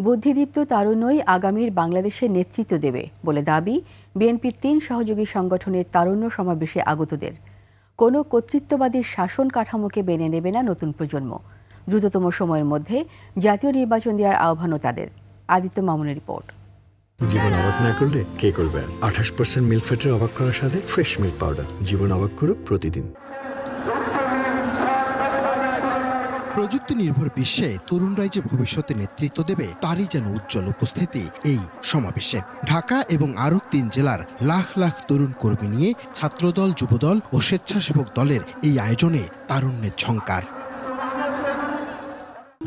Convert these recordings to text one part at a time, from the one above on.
বুদ্ধিদীপ্ত তারুণ্যই আগামীর বাংলাদেশের নেতৃত্ব দেবে বলে দাবি বিএনপির ৩ সহযোগী সংগঠনের তারুণ্য সমাবেশে আগতদের। কোনো কর্তৃত্ববাদী শাসন কাঠামোকে মেনে নেবে না নতুন প্রজন্ম। দ্রুততম সময়ের মধ্যে জাতীয় নির্বাচন দেওয়ার আহ্বানও তাদের। আদিত্য মামুনের রিপোর্ট। জীবন অবাক না করলে কে করবে? 28% মিল্ক ফ্যাটের অবাক করার সাথে ফ্রেশ মিল্ক পাউডার। জীবন অবাক করুক প্রতিদিন। প্রযুক্তি নির্ভর বিশ্বে তরুণরাই যে ভবিষ্যতে নেতৃত্ব দেবে তারই যেন উজ্জ্বল উপস্থিতি এই সমাবেশে। ঢাকা এবং আরও ৩ জেলার লাখ লাখ তরুণ কর্মী নিয়ে ছাত্রদল, যুবদল ও স্বেচ্ছাসেবক দলের এই আয়োজনে তারুণ্যের ঝংকার।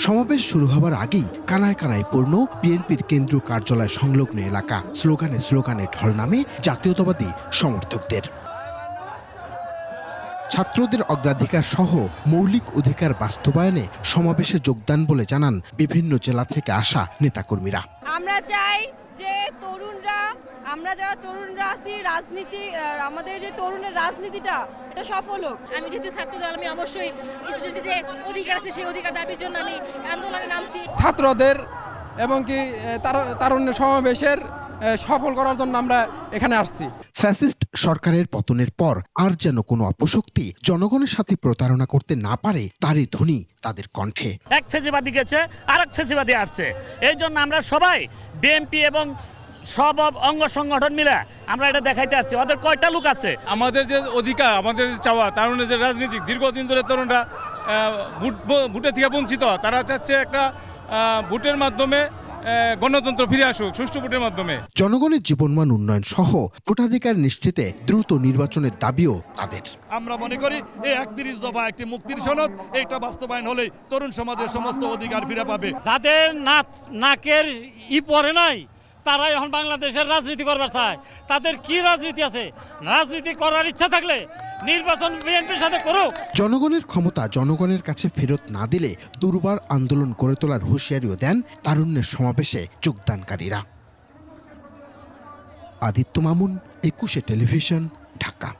সমাবেশ শুরু হবার আগেই কানায় কানায় পূর্ণ বিএনপির কেন্দ্রীয় কার্যালয় সংলগ্ন এলাকা। স্লোগানে স্লোগানে ঢল নামে জাতীয়তাবাদী সমর্থকদের। ছাত্রদের অগ্রাধিকার সহ মৌলিক অধিকার বাস্তবায়নে সমাবেশে যোগদান বলে জানান বিভিন্ন জেলা থেকে আসা নেতাকর্মীরা। আমরা চাই যে আমরা যারা তরুণরা আছি, রাজনীতি, আমাদের যে তরুণের রাজনীতিটা এটা সফল হোক। আমি যেহেতু ছাত্রদল, আমি অবশ্যই স্টুডেন্টদের যে অধিকার আছে সেই অধিকার দাবির জন্য আমি আন্দোলনে নামছি। ছাত্রদের এবং কি তারুণ্য সমাবেশের সফল করার জন্য আমরা এখানে আসছি। ফ্যাসিস্ট সরকারের পতনের পর আর যেন কোনো অপশক্তি জনগণের সাথে প্রতারণা করতে না পারে তারই ধ্বনি তাদের কণ্ঠে। এক ফেসিবাদী গেছে আর এক ফেসিবাদী আসছে, এই জন্য আমরা সবাই বিএনপি এবং সব অঙ্গ সংগঠন মিলে আমরা এটা দেখাইতে আসছি ওদের কয়টা লোক আছে। আমাদের যে অধিকার, আমাদের যে চাওয়া, তারুণের যে রাজনীতি, দীর্ঘদিন ধরে তরুণরা ভোটের থেকে বঞ্চিত, তারা চাচ্ছে একটা ভোটের মাধ্যমে গণতন্ত্র ফিরে আসুক, সুষ্ঠু ভোটের মাধ্যমে। জনগণের জীবনমান উন্নয়ন সহ ভোটাধিকার নিশ্চিতে দ্রুত নির্বাচনের দাবিও তাদের। আমরা মনে করি এই 31 দফা একটি মুক্তির সনদ, এইটা বাস্তবায়ন হলেই তরুণ সমাজের সমস্ত অধিকার ফিরে পাবে। যাদের নাকের পড়ে নাই তারাই এখন বাংলাদেশের রাজনীতি করবার চায়। তাদের কি রাজনীতি আছে? রাজনীতি করার ইচ্ছা থাকলে নির্বাচন বিএনপির সাথে করুক। জনগণের ক্ষমতা জনগণের কাছে ফেরত না দিলে দুর্বার আন্দোলন গড়ে তোলার হুঁশিয়ারিও দেন তারুণ্যের সমাবেশে যোগদানকারীরা। আদিত্য মামুন, 21 টেলিভিশন, ঢাকা।